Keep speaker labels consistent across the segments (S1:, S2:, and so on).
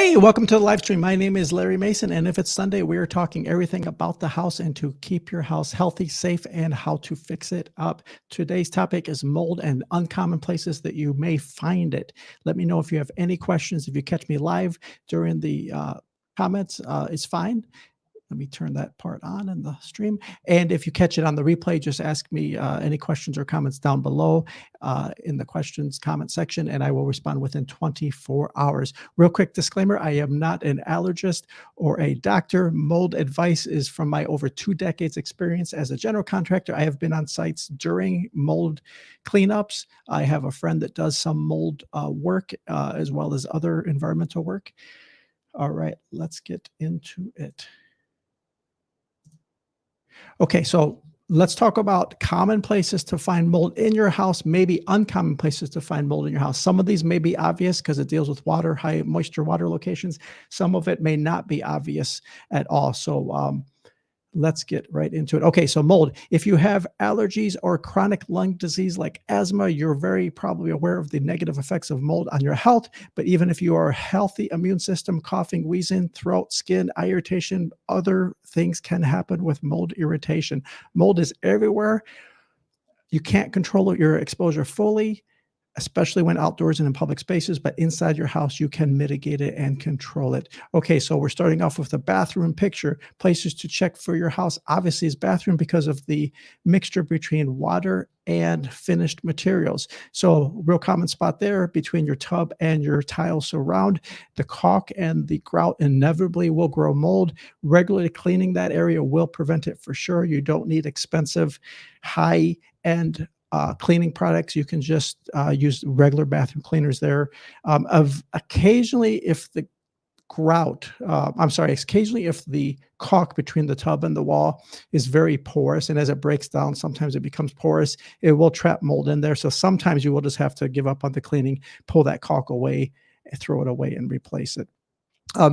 S1: Hey, welcome to the live stream. My name is Larry Mason, and if it's Sunday, we are talking everything about the house and to keep your house healthy, safe, and how to fix it up. Today's topic is mold and uncommon places that you may find it. Let me know if you have any questions. If you catch me live during the comments, it's fine. Let me turn that part on in the stream. And if you catch it on the replay, just ask me any questions or comments down below in the questions comment section, and I will respond within 24 hours. Real quick disclaimer, I am not an allergist or a doctor. Mold advice is from my over 2 decades experience as a general contractor. I have been on sites during mold cleanups. I have a friend that does some mold work as well as other environmental work. All right, let's get into it. Okay, so let's talk about common places to find mold in your house, maybe uncommon places to find mold in your house. Some of these may be obvious because it deals with water, high moisture water locations. Some of it may not be obvious at all. So let's get right into it. Okay, so mold. If you have allergies or chronic lung disease like asthma, you're very probably aware of the negative effects of mold on your health. But even if you are a healthy immune system, coughing, wheezing, throat, skin, eye irritation, other things can happen with mold irritation. Mold is everywhere. You can't control your exposure fully, especially when outdoors and in public spaces, but inside your house, you can mitigate it and control it. Okay, so we're starting off with the bathroom picture. Places to check for your house, obviously, is bathroom because of the mixture between water and finished materials. So real common spot there between your tub and your tile surround. The caulk and the grout inevitably will grow mold. Regularly cleaning that area will prevent it for sure. You don't need expensive, high-end cleaning products. You can just use regular bathroom cleaners there. Of occasionally, if the occasionally if the caulk between the tub and the wall is very porous, and as it breaks down, sometimes it becomes porous, it will trap mold in there. So sometimes you will just have to give up on the cleaning, pull that caulk away, throw it away, and replace it.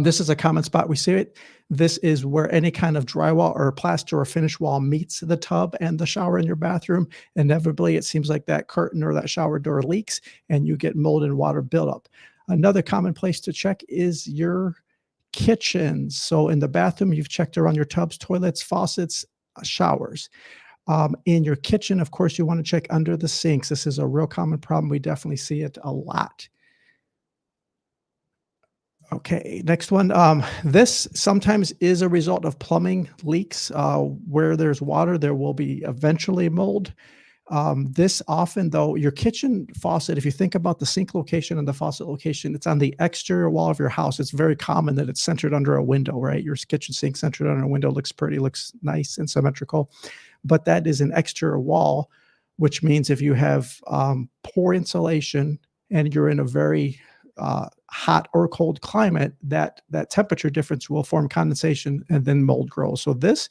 S1: This is a common spot we see it. This is where any kind of drywall or plaster or finish wall meets the tub and the shower in your bathroom. Inevitably, it seems like that curtain or that shower door leaks and you get mold and water buildup. Another common place to check is your kitchen. So in the bathroom, you've checked around your tubs, toilets, faucets, showers. In your kitchen, of course, you want to check under the sinks. This is a real common problem. We definitely see it a lot. Okay, next one. This sometimes is a result of plumbing leaks. Where there's water, there will be eventually mold. This often, though, your kitchen faucet, if you think about the sink location and the faucet location, it's on the exterior wall of your house. It's very common that it's centered under a window, right? Your kitchen sink centered under a window looks pretty, looks nice and symmetrical. But that is an exterior wall, which means if you have poor insulation and you're in a very hot or cold climate, that temperature difference will form condensation and then mold grows. So this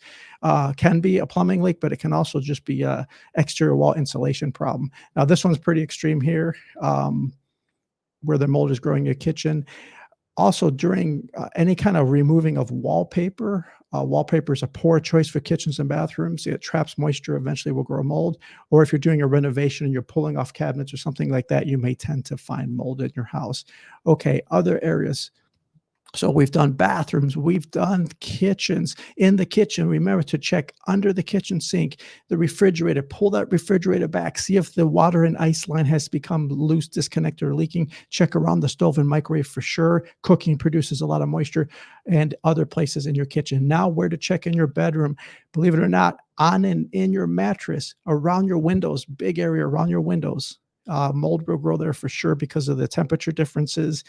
S1: can be a plumbing leak, but it can also just be a exterior wall insulation problem. Now this one's pretty extreme here, where the mold is growing in your kitchen. Also, during any kind of removing of wallpaper, wallpaper is a poor choice for kitchens and bathrooms. It traps moisture, eventually will grow mold. Or if you're doing a renovation and you're pulling off cabinets or something like that, you may tend to find mold in your house. Okay, other areas. So we've done bathrooms, we've done kitchens. In the kitchen, remember to check under the kitchen sink, the refrigerator, pull that refrigerator back, see if the water and ice line has become loose, disconnected, or leaking. Check around the stove and microwave for sure. Cooking produces a lot of moisture, and other places in your kitchen. Now, where to check in your bedroom. Believe it or not, on and in your mattress, around your windows, big area around your windows. Mold will grow there for sure because of the temperature differences,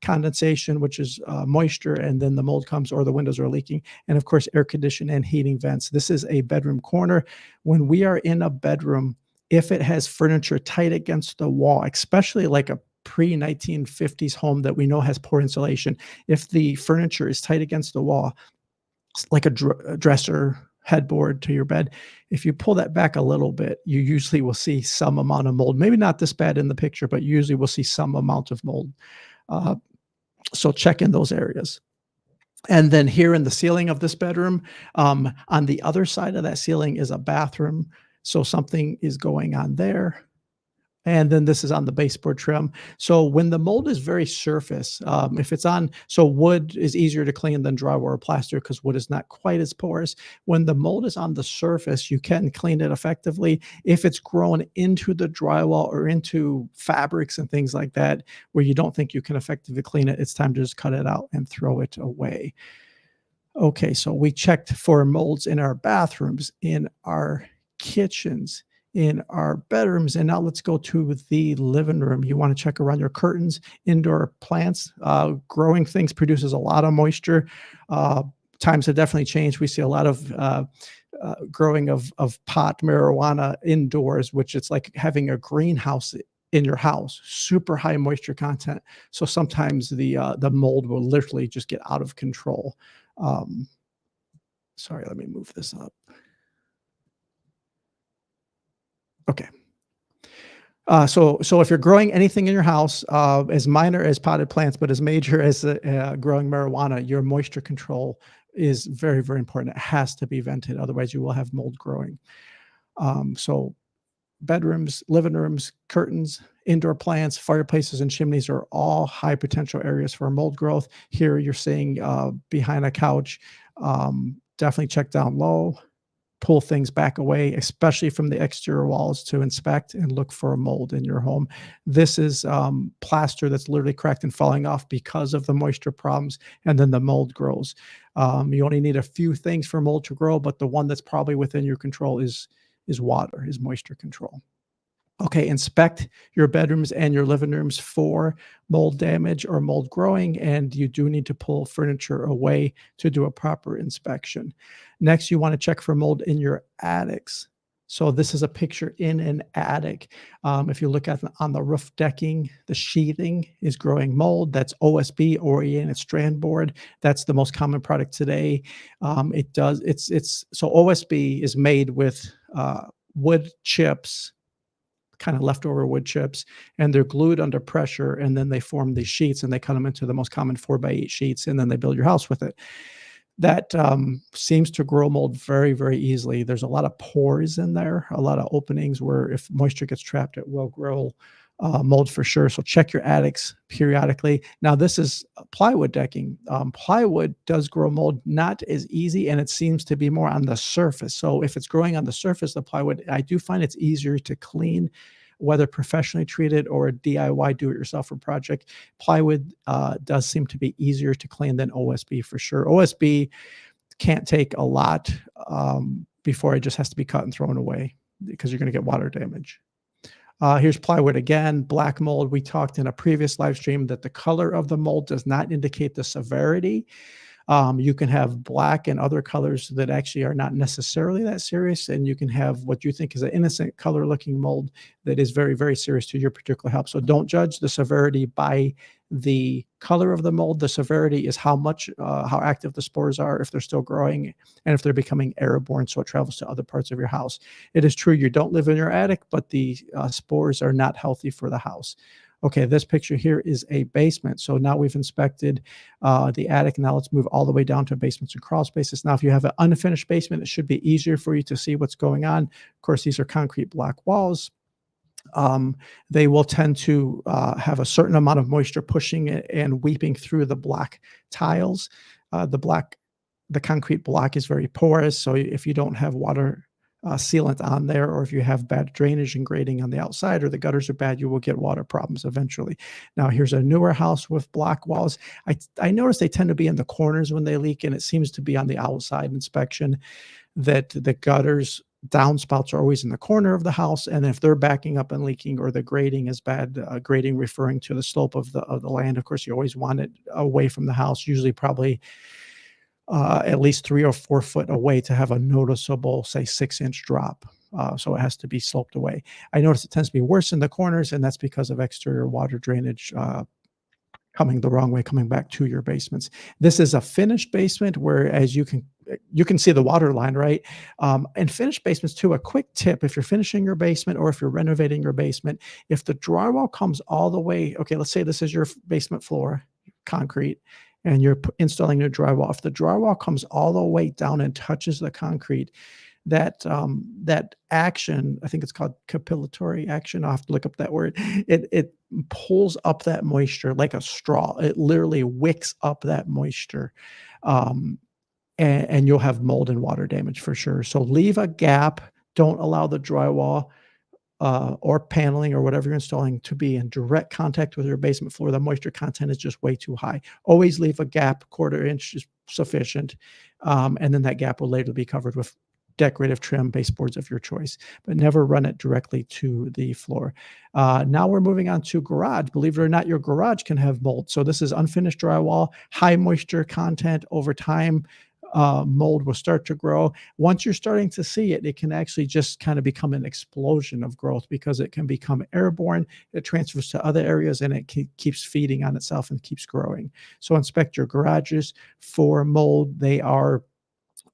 S1: condensation, which is moisture, and then the mold comes or the windows are leaking. And of course, air conditioning and heating vents. This is a bedroom corner. When we are in a bedroom, if it has furniture tight against the wall, especially like a pre-1950s home that we know has poor insulation, if the furniture is tight against the wall, like a dresser, headboard to your bed, if you pull that back a little bit, you usually will see some amount of mold. Maybe not this bad in the picture, but usually we'll see some amount of mold. So check in those areas. And then here in the ceiling of this bedroom, on the other side of that ceiling is a bathroom. So something is going on there. And then this is on the baseboard trim. So when the mold is very surface, if it's on, so wood is easier to clean than drywall or plaster because wood is not quite as porous. When the mold is on the surface, you can clean it effectively. If it's grown into the drywall or into fabrics and things like that, where you don't think you can effectively clean it, it's time to just cut it out and throw it away. Okay, so we checked for molds in our bathrooms, in our kitchens, in our bedrooms, and now let's go to the living room. You want to check around your curtains, indoor plants. Growing things produces a lot of moisture. Uh, Times have definitely changed. We see a lot of growing of pot marijuana indoors, which it's like having a greenhouse in your house, super high moisture content. So sometimes the mold will literally just get out of control. Um, Sorry, let me move this up. Okay. So if you're growing anything in your house, as minor as potted plants, but as major as growing marijuana, your moisture control is very, very important. It has to be vented, otherwise you will have mold growing. So bedrooms, living rooms, curtains, indoor plants, fireplaces, and chimneys are all high potential areas for mold growth. Here you're seeing behind a couch. Definitely check down low, pull things back away, especially from the exterior walls, to inspect and look for a mold in your home. This is plaster that's literally cracked and falling off because of the moisture problems, and then the mold grows. You only need a few things for mold to grow, but the one that's probably within your control is water, is moisture control. Okay, inspect your bedrooms and your living rooms for mold damage or mold growing, and you do need to pull furniture away to do a proper inspection. Next, you want to check for mold in your attics. So this is a picture in an attic. If you look at on the roof decking, the sheathing is growing mold. That's OSB, oriented strand board. That's the most common product today. It's so OSB is made with wood chips, kind of leftover wood chips, and they're glued under pressure, and then they form these sheets, and they cut them into the most common 4x8 sheets, and then they build your house with it. That seems to grow mold very, very easily. There's a lot of pores in there, a lot of openings where if moisture gets trapped, it will grow mold for sure. So check your attics periodically. Now, this is plywood decking. Plywood does grow mold, not as easy, and it seems to be more on the surface. So if it's growing on the surface of the plywood, I do find it's easier to clean, whether professionally treated or a DIY do-it-yourself project. Plywood does seem to be easier to clean than OSB for sure. OSB can't take a lot before it just has to be cut and thrown away because you're going to get water damage. Here's plywood again, black mold. We talked in a previous live stream that the color of the mold does not indicate the severity. You can have black and other colors that actually are not necessarily that serious, and you can have what you think is an innocent color looking mold that is very, very serious to your particular health. So don't judge the severity by the color of the mold. The severity is how active the spores are, if they're still growing, and if they're becoming airborne, so it travels to other parts of your house. It is true you don't live in your attic, but the spores are not healthy for the house. Okay, this picture here is a basement. So now we've inspected the attic. Now let's move all the way down to basements and crawl spaces. Now, if you have an unfinished basement, it should be easier for you to see what's going on. Of course, these are concrete block walls. They will tend to have a certain amount of moisture pushing it and weeping through the block tiles. The concrete block is very porous. So if you don't have water sealant on there, or if you have bad drainage and grading on the outside, or the gutters are bad, you will get water problems eventually. Now, here's a newer house with block walls. I notice they tend to be in the corners when they leak, and it seems to be on the outside inspection that the gutters downspouts are always in the corner of the house. And if they're backing up and leaking, or the grading is bad, grading referring to the slope of the land, of course, you always want it away from the house, usually probably at least 3 or 4 foot away to have a noticeable, say, 6-inch drop. So it has to be sloped away. I notice it tends to be worse in the corners, and that's because of exterior water drainage coming the wrong way, coming back to your basements. This is a finished basement, where as you can see the water line, right? And finished basements too, a quick tip: if you're finishing your basement or if you're renovating your basement, if the drywall comes all the way, okay, let's say this is your basement floor, concrete, and you're installing new drywall. If the drywall comes all the way down and touches the concrete, that action, I think it's called capillary action. I'll have to look up that word. It pulls up that moisture like a straw. It literally wicks up that moisture. Um, and you'll have mold and water damage for sure. So leave a gap. Don't allow the drywall or paneling or whatever you're installing to be in direct contact with your basement floor. The moisture content is just way too high. Always leave a gap, quarter inch is sufficient. And then that gap will later be covered with decorative trim baseboards of your choice, but never run it directly to the floor. Now we're moving on to garage. Believe it or not, your garage can have mold. So this is unfinished drywall, high moisture content over time. Mold will start to grow. Once you're starting to see it, it can actually just kind of become an explosion of growth because it can become airborne. It transfers to other areas and it keeps feeding on itself and keeps growing. So inspect your garages for mold. They are,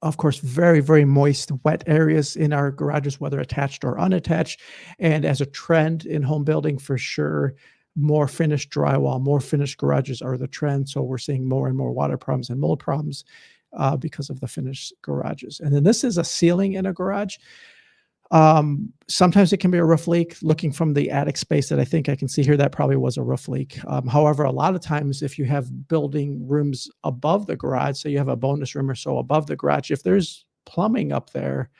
S1: of course, very, very moist, wet areas in our garages, whether attached or unattached. And as a trend in home building, for sure, more finished drywall, more finished garages are the trend. So we're seeing more and more water problems and mold problems because of the finished garages. And then this is a ceiling in a garage. Sometimes it can be a roof leak. Looking from the attic space that I think I can see here, that probably was a roof leak. However, a lot of times if you have building rooms above the garage, so you have a bonus room or so above the garage, if there's plumbing up there,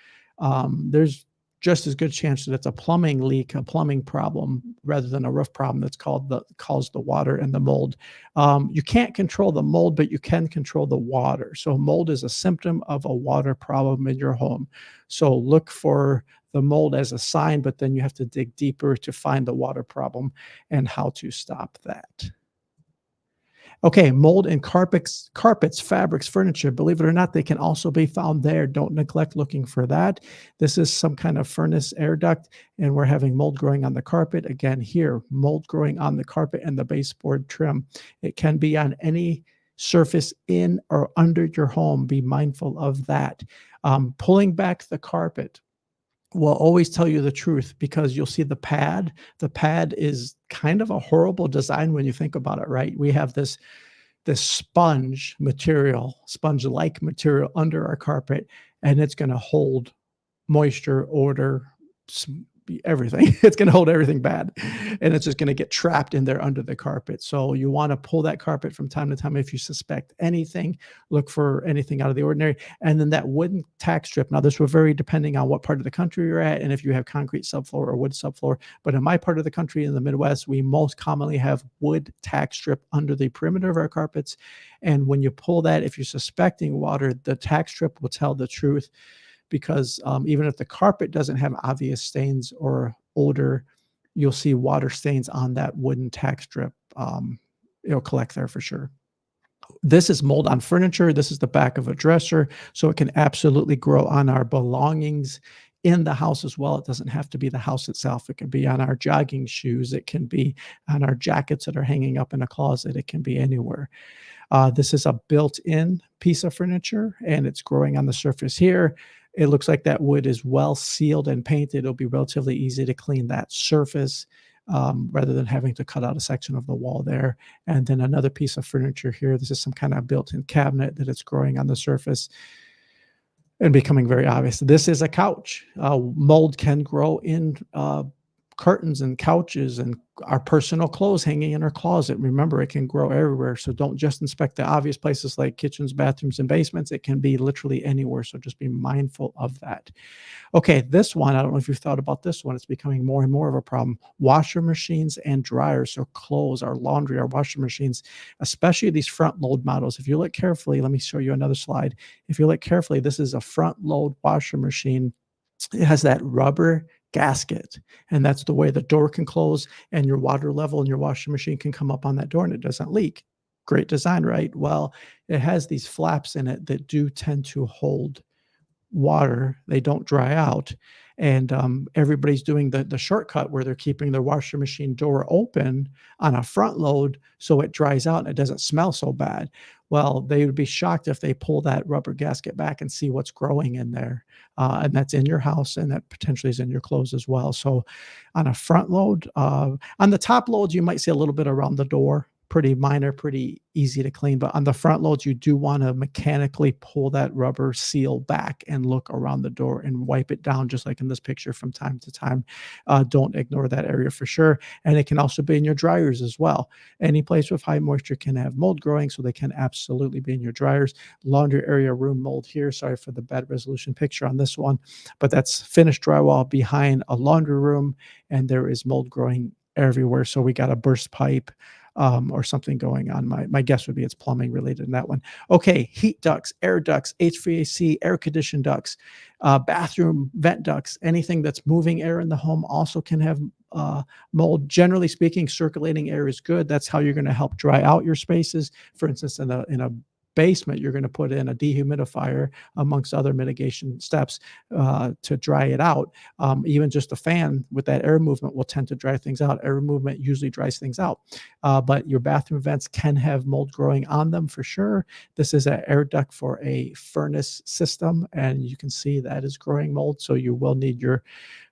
S1: there's just as good chance that it's a plumbing leak, a plumbing problem, rather than a roof problem that's caused the water and the mold. You can't control the mold, but you can control the water. So mold is a symptom of a water problem in your home. So look for the mold as a sign, but then you have to dig deeper to find the water problem and how to stop that. Okay, mold in carpets, fabrics, furniture. Believe it or not, they can also be found there. Don't neglect looking for that. This is some kind of furnace air duct, and we're having mold growing on the carpet. Again, here, mold growing on the carpet and the baseboard trim. It can be on any surface in or under your home. Be mindful of that. Pulling back the carpet will always tell you the truth because you'll see the pad. The pad is kind of a horrible design when you think about it, right? We have this sponge material, sponge-like material under our carpet, and it's going to hold moisture, odor, everything. It's going to hold everything bad, and it's just going to get trapped in there under the carpet. So you want to pull that carpet from time to time. If you suspect anything, look for anything out of the ordinary. And then that wooden tack strip. Now this will vary depending on what part of the country you're at and if you have concrete subfloor or wood subfloor. But in my part of the country, in the Midwest, we most commonly have wood tack strip under the perimeter of our carpets. And when you pull that, if you're suspecting water, the tack strip will tell the truth, because even if the carpet doesn't have obvious stains or odor, you'll see water stains on that wooden tack strip. It'll collect there for sure. This is mold on furniture. This is the back of a dresser, so it can absolutely grow on our belongings in the house as well. It doesn't have to be the house itself. It can be on our jogging shoes. It can be on our jackets that are hanging up in a closet. It can be anywhere. This is a built-in piece of furniture, and it's growing on the surface here. It looks like that wood is well sealed and painted. It'll be relatively easy to clean that surface rather than having to cut out a section of the wall there. And then another piece of furniture here. This is some kind of built-in cabinet that it's growing on the surface and becoming very obvious. This is a couch. Mold can grow in curtains and couches and our personal clothes hanging in our closet. Remember, it can grow everywhere. So don't just inspect the obvious places like kitchens, bathrooms, and basements. It can be literally anywhere. So just be mindful of that. Okay, this one, I don't know if you've thought about this one. It's becoming more and more of a problem. Washer machines and dryers. So clothes, our laundry, our washing machines, especially these front load models. If you look carefully, let me show you another slide. If you look carefully, this is a front load washer machine. It has that rubber gasket, and that's the way the door can close and your water level in your washing machine can come up on that door and it doesn't leak. Great design, right? Well, it has these flaps in it that do tend to hold water. They don't dry out. And everybody's doing the shortcut where they're keeping their washer machine door open on a front load so it dries out and it doesn't smell so bad. Well, they would be shocked if they pull that rubber gasket back and see what's growing in there. And that's in your house, and that potentially is in your clothes as well. So on a front load, on the top loads, you might see a little bit around the door, pretty minor, pretty easy to clean. But on the front loads, you do want to mechanically pull that rubber seal back and look around the door and wipe it down, just like in this picture from time to time. Don't ignore that area for sure. And it can also be in your dryers as well. Any place with high moisture can have mold growing, so they can absolutely be in your dryers. Laundry area room mold here. Sorry for the bad resolution picture on this one, but that's finished drywall behind a laundry room, and there is mold growing everywhere. So we got a burst pipe or something going on. My guess would be it's plumbing related in that one. Okay, heat ducts, air ducts, HVAC, air conditioned ducts, bathroom vent ducts, anything that's moving air in the home also can have mold. Generally speaking, circulating air is good. That's how you're going to help dry out your spaces. For instance, in a basement, you're going to put in a dehumidifier amongst other mitigation steps to dry it out. Even just a fan with that air movement will tend to dry things out. Air movement usually dries things out. But your bathroom vents can have mold growing on them for sure. This is an air duct for a furnace system, and you can see that is growing mold. So you will need your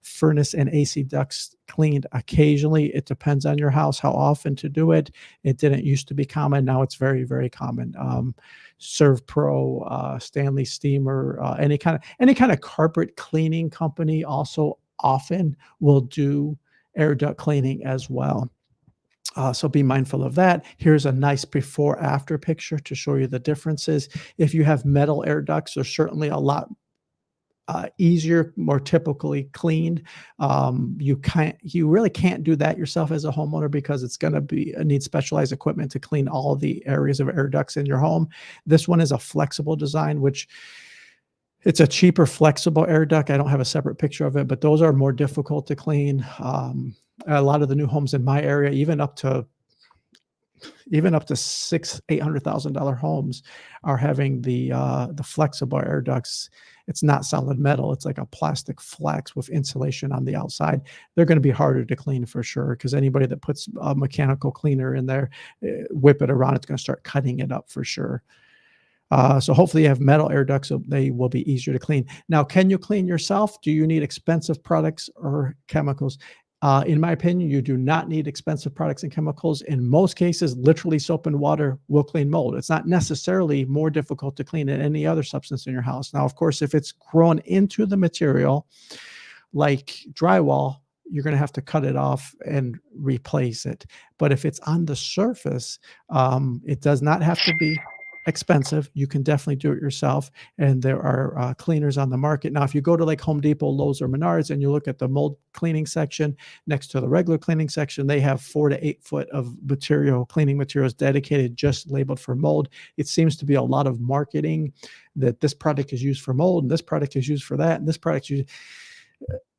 S1: furnace and AC ducts cleaned occasionally. It depends on your house how often to do it. It didn't used to be common. Now it's very, very common. ServPro, Stanley Steamer, any kind of carpet cleaning company also often will do air duct cleaning as well. So be mindful of that. Here's a nice before after picture to show you the differences. If you have metal air ducts, they're certainly a lot easier, more typically cleaned. You really can't do that yourself as a homeowner because it's going to need specialized equipment to clean all the areas of air ducts in your home. This one is a flexible design, which it's a cheaper flexible air duct. I don't have a separate picture of it, but those are more difficult to clean. A lot of the new homes in my area, even up to $800,000 homes are having the flexible air ducts. It's not solid metal. It's like a plastic flex with insulation on the outside. They're going to be harder to clean for sure, because anybody that puts a mechanical cleaner in there, whip it around, it's going to start cutting it up for sure. So hopefully you have metal air ducts, so they will be easier to clean. Now, can you clean yourself? Do you need expensive products or chemicals? In my opinion, you do not need expensive products and chemicals. In most cases, literally soap and water will clean mold. It's not necessarily more difficult to clean than any other substance in your house. Now, of course, if it's grown into the material, like drywall, you're going to have to cut it off and replace it. But if it's on the surface, it does not have to be expensive. You can definitely do it yourself, and there are cleaners on the market. Now, if you go to like Home Depot, Lowe's, or Menards and you look at the mold cleaning section next to the regular cleaning section, they have 4 to 8 foot of cleaning materials dedicated, just labeled for mold. It seems to be a lot of marketing that this product is used for mold and this product is used for that and this product is used.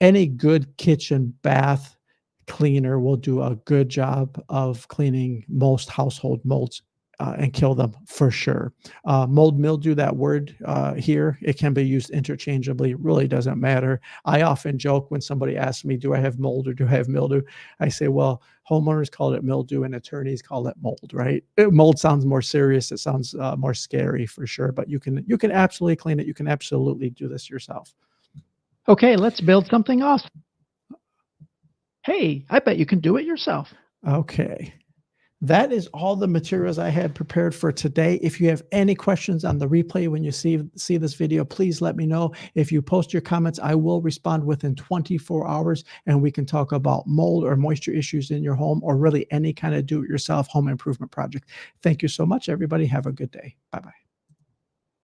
S1: Any good kitchen bath cleaner will do a good job of cleaning most household molds and kill them for sure. Mold mildew, that word here, it can be used interchangeably. It really doesn't matter. I often joke when somebody asks me, do I have mold or do I have mildew? I say, well, homeowners call it mildew and attorneys call it mold, right? Mold sounds more serious. It sounds more scary for sure, but you can absolutely clean it. You can absolutely do this yourself.
S2: Okay, let's build something awesome. Hey, I bet you can do it yourself.
S1: Okay. That is all the materials I had prepared for today. If you have any questions on the replay when you see this video, please let me know. If you post your comments, I will respond within 24 hours, and we can talk about mold or moisture issues in your home, or really any kind of do-it-yourself home improvement project. Thank you so much, everybody. Have a good day. Bye-bye.